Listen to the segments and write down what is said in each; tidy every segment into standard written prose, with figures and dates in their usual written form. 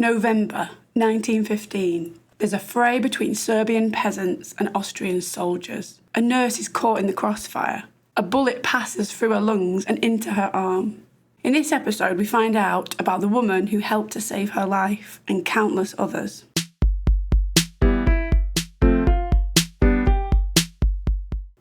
November 1915. There's a fray between Serbian peasants and Austrian soldiers. A nurse is caught in the crossfire. A bullet passes through her lungs and into her arm. In this episode, we find out about the woman who helped to save her life and countless others.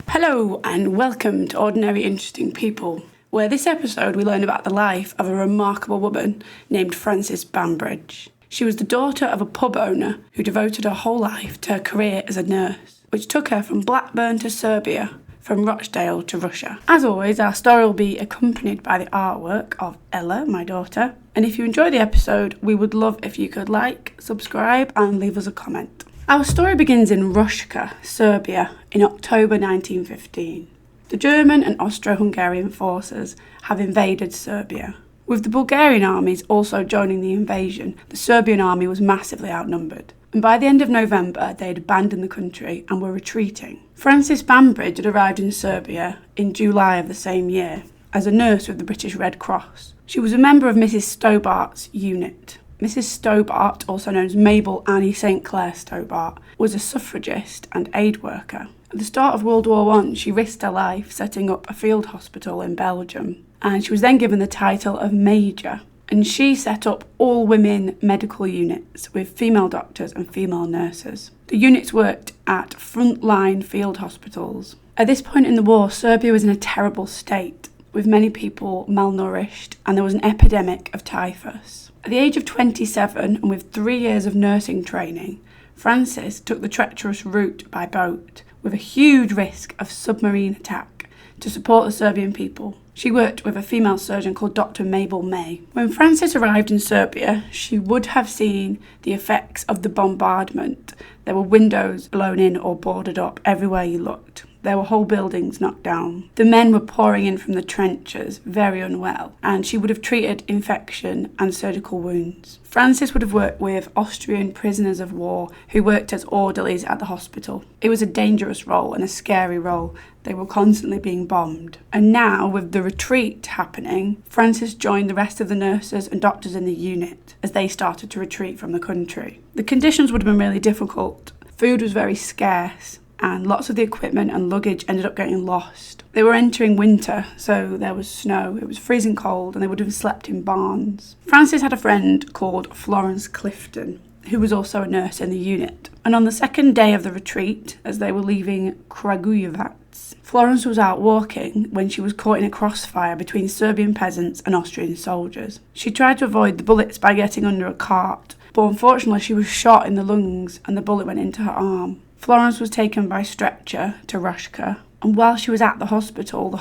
Hello and welcome to Ordinary Interesting People, where this episode we learn about the life of a remarkable woman named Frances Bambridge. She was the daughter of a pub owner who devoted her whole life to her career as a nurse, which took her from Blackburn to Serbia, from Rochdale to Russia. As always, our story will be accompanied by the artwork of Ella, my daughter. And if you enjoy the episode, we would love if you could like, subscribe and leave us a comment. Our story begins in Rochdale, Serbia, in October 1915. The German and Austro-Hungarian forces have invaded Serbia. With the Bulgarian armies also joining the invasion, the Serbian army was massively outnumbered. And by the end of November, they had abandoned the country and were retreating. Frances Bambridge had arrived in Serbia in July of the same year as a nurse with the British Red Cross. She was a member of Mrs. Stobart's unit. Mrs. Stobart, also known as Mabel Annie St. Clair Stobart, was a suffragist and aid worker. At the start of World War I, she risked her life setting up a field hospital in Belgium, and she was then given the title of Major. And she set up all-women medical units with female doctors and female nurses. The units worked at frontline field hospitals. At this point in the war, Serbia was in a terrible state, with many people malnourished, and there was an epidemic of typhus. At the age of 27, and with 3 years of nursing training, Frances took the treacherous route by boat, with a huge risk of submarine attack, to support the Serbian people. She worked with a female surgeon called Dr. Mabel May. When Frances arrived in Serbia, she would have seen the effects of the bombardment. There were windows blown in or boarded up everywhere you looked. There were whole buildings knocked down. The men were pouring in from the trenches, very unwell, and she would have treated infection and surgical wounds. Frances would have worked with Austrian prisoners of war who worked as orderlies at the hospital. It was a dangerous role and a scary role. They were constantly being bombed. And now, with the retreat happening, Frances joined the rest of the nurses and doctors in the unit as they started to retreat from the country. The conditions would have been really difficult. Food was very scarce, and lots of the equipment and luggage ended up getting lost. They were entering winter, so there was snow. It was freezing cold, and they would have slept in barns. Frances had a friend called Florence Clifton, who was also a nurse in the unit. And on the second day of the retreat, as they were leaving Kragujevac, Florence was out walking when she was caught in a crossfire between Serbian peasants and Austrian soldiers. She tried to avoid the bullets by getting under a cart, but unfortunately she was shot in the lungs and the bullet went into her arm. Florence was taken by stretcher to Rochdale, and while she was at the hospital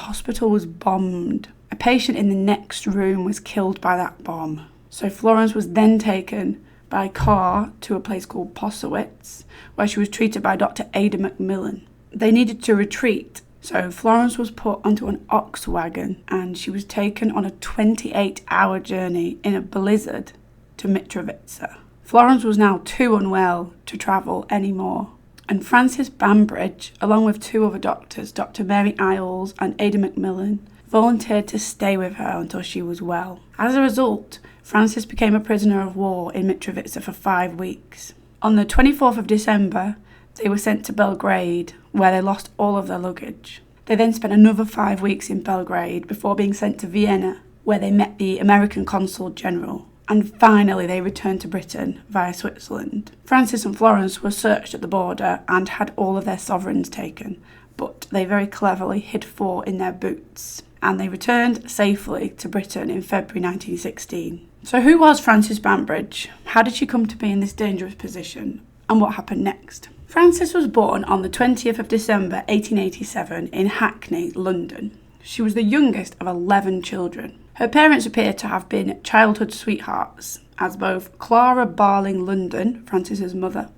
was bombed. A patient in the next room was killed by that bomb. So Florence was then taken by car to a place called Posowitz, where she was treated by Dr. Ada Macmillan. They needed to retreat, so Florence was put onto an ox wagon and she was taken on a 28-hour journey in a blizzard to Mitrovica. Florence was now too unwell to travel anymore, and Frances Bambridge, along with 2 other doctors, Dr. Mary Isles and Ada Macmillan, volunteered to stay with her until she was well. As a result, Frances became a prisoner of war in Mitrovica for 5 weeks. On the 24th of December, they were sent to Belgrade, where they lost all of their luggage. They then spent another 5 weeks in Belgrade before being sent to Vienna, where they met the American Consul General. And finally, they returned to Britain via Switzerland. Frances and Florence were searched at the border and had all of their sovereigns taken, but they very cleverly hid 4 in their boots. And they returned safely to Britain in February 1916. So who was Frances Bambridge? How did she come to be in this dangerous position? And what happened next? Frances was born on the 20th of December 1887 in Hackney, London. She was the youngest of 11 children. Her parents appear to have been childhood sweethearts, as both Clara Barling London, Frances's mother,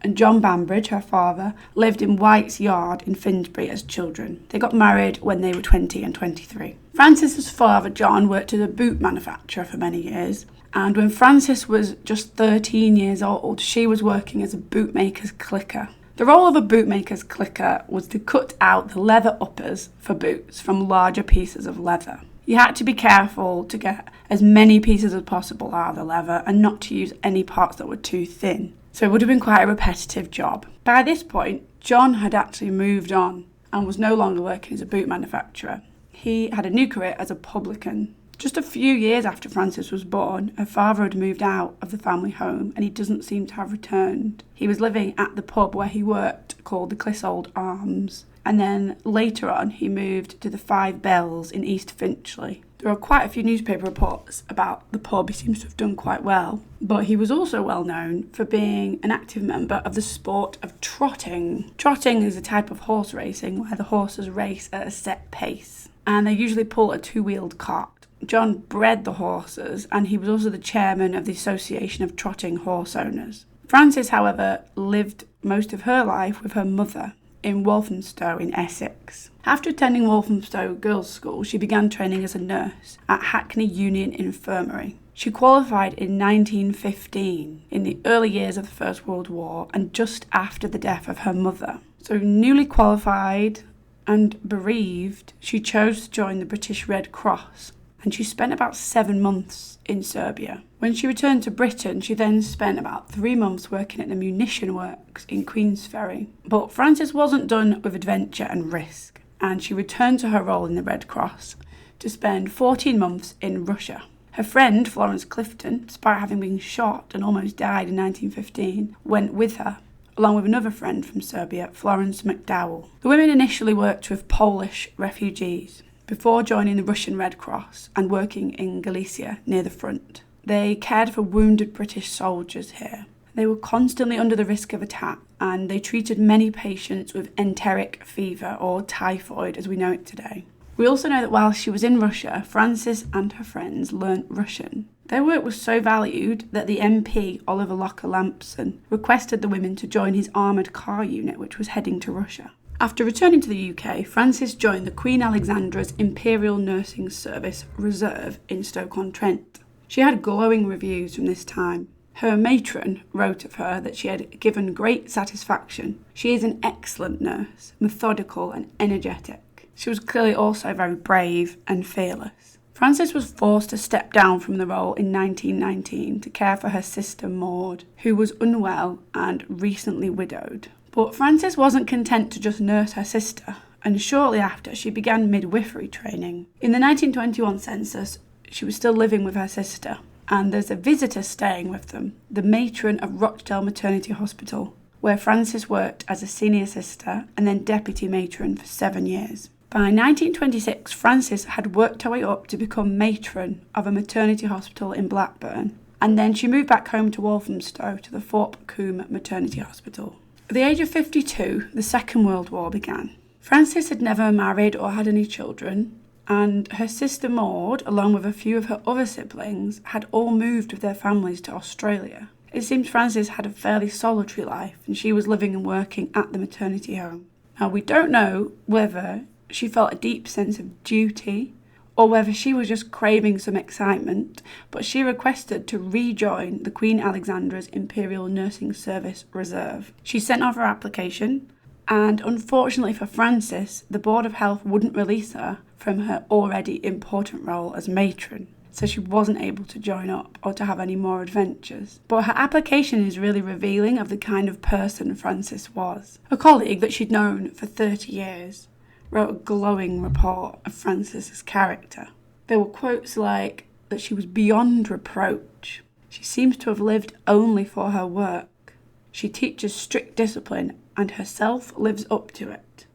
and John Bambridge, her father, lived in White's Yard in Finsbury as children. They got married when they were 20 and 23. Frances's father, John, worked as a boot manufacturer for many years, and when Frances was just 13 years old, she was working as a bootmaker's clicker. The role of a bootmaker's clicker was to cut out the leather uppers for boots from larger pieces of leather. You had to be careful to get as many pieces as possible out of the leather and not to use any parts that were too thin. So it would have been quite a repetitive job. By this point, John had actually moved on and was no longer working as a boot manufacturer. He had a new career as a publican. Just a few years after Frances was born, her father had moved out of the family home and he doesn't seem to have returned. He was living at the pub where he worked, called the Clissold Arms, and then later on he moved to the Five Bells in East Finchley. There are quite a few newspaper reports about the pub. He seems to have done quite well, but he was also well known for being an active member of the sport of trotting. Trotting is a type of horse racing where the horses race at a set pace, and they usually pull a two-wheeled cart. John bred the horses, and he was also the chairman of the Association of Trotting Horse Owners. Frances, however, lived most of her life with her mother in Walthamstow in Essex. After attending Walthamstow Girls' School, she began training as a nurse at Hackney Union Infirmary. She qualified in 1915, in the early years of the First World War and just after the death of her mother. So newly qualified and bereaved, she chose to join the British Red Cross, and she spent about 7 months in Serbia. When she returned to Britain, she then spent about 3 months working at the munition works in Queensferry. But Frances wasn't done with adventure and risk, and she returned to her role in the Red Cross to spend 14 months in Russia. Her friend, Florence Clifton, despite having been shot and almost died in 1915, went with her, along with another friend from Serbia, Florence McDowell. The women initially worked with Polish refugees before joining the Russian Red Cross and working in Galicia near the front. They cared for wounded British soldiers here. They were constantly under the risk of attack, and they treated many patients with enteric fever, or typhoid as we know it today. We also know that while she was in Russia, Frances and her friends learnt Russian. Their work was so valued that the MP, Oliver Locker-Lampson, requested the women to join his armoured car unit, which was heading to Russia. After returning to the UK, Frances joined the Queen Alexandra's Imperial Nursing Service Reserve in Stoke-on-Trent. She had glowing reviews from this time. Her matron wrote of her that she had given great satisfaction. She is an excellent nurse, methodical and energetic. She was clearly also very brave and fearless. Frances was forced to step down from the role in 1919 to care for her sister Maud, who was unwell and recently widowed. But Frances wasn't content to just nurse her sister, and shortly after she began midwifery training. In the 1921 census, she was still living with her sister, and there's a visitor staying with them, the matron of Rochdale Maternity Hospital, where Frances worked as a senior sister and then deputy matron for 7 years. By 1926, Frances had worked her way up to become matron of a maternity hospital in Blackburn, and then she moved back home to Walthamstow to the Thorpe Combe Maternity Hospital. At the age of 52, the Second World War began. Frances had never married or had any children, and her sister Maud, along with a few of her other siblings, had all moved with their families to Australia. It seems Frances had a fairly solitary life, and she was living and working at the maternity home. Now, we don't know whether she felt a deep sense of duty or whether she was just craving some excitement, but she requested to rejoin the Queen Alexandra's Imperial Nursing Service Reserve. She sent off her application, and unfortunately for Frances, the Board of Health wouldn't release her from her already important role as matron, so she wasn't able to join up or to have any more adventures. But her application is really revealing of the kind of person Frances was. A colleague that she'd known for 30 years wrote a glowing report of Frances's character. There were quotes like that she was beyond reproach. She seems to have lived only for her work. She teaches strict discipline and herself lives up to it.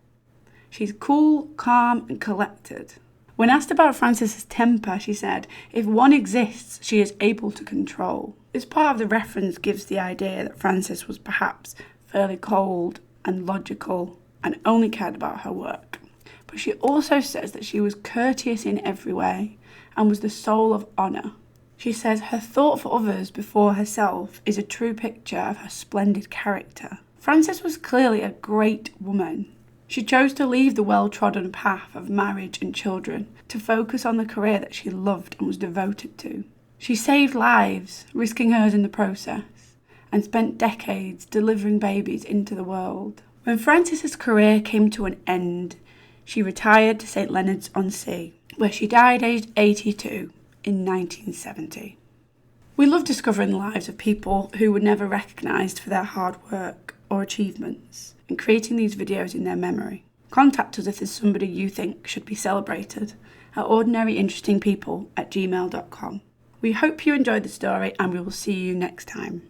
She's cool, calm and collected. When asked about Frances's temper, she said, "If one exists, she is able to control." This part of the reference gives the idea that Frances was perhaps fairly cold and logical and only cared about her work. But she also says that she was courteous in every way and was the soul of honour. She says her thought for others before herself is a true picture of her splendid character. Frances was clearly a great woman. She chose to leave the well-trodden path of marriage and children to focus on the career that she loved and was devoted to. She saved lives, risking hers in the process, and spent decades delivering babies into the world. When Frances's career came to an end, she retired to St Leonard's-on-Sea. where she died aged 82 in 1970. We love discovering the lives of people who were never recognised for their hard work or achievements and creating these videos in their memory. Contact us if there's somebody you think should be celebrated at ordinaryinterestingpeople@gmail.com. We hope you enjoyed the story and we will see you next time.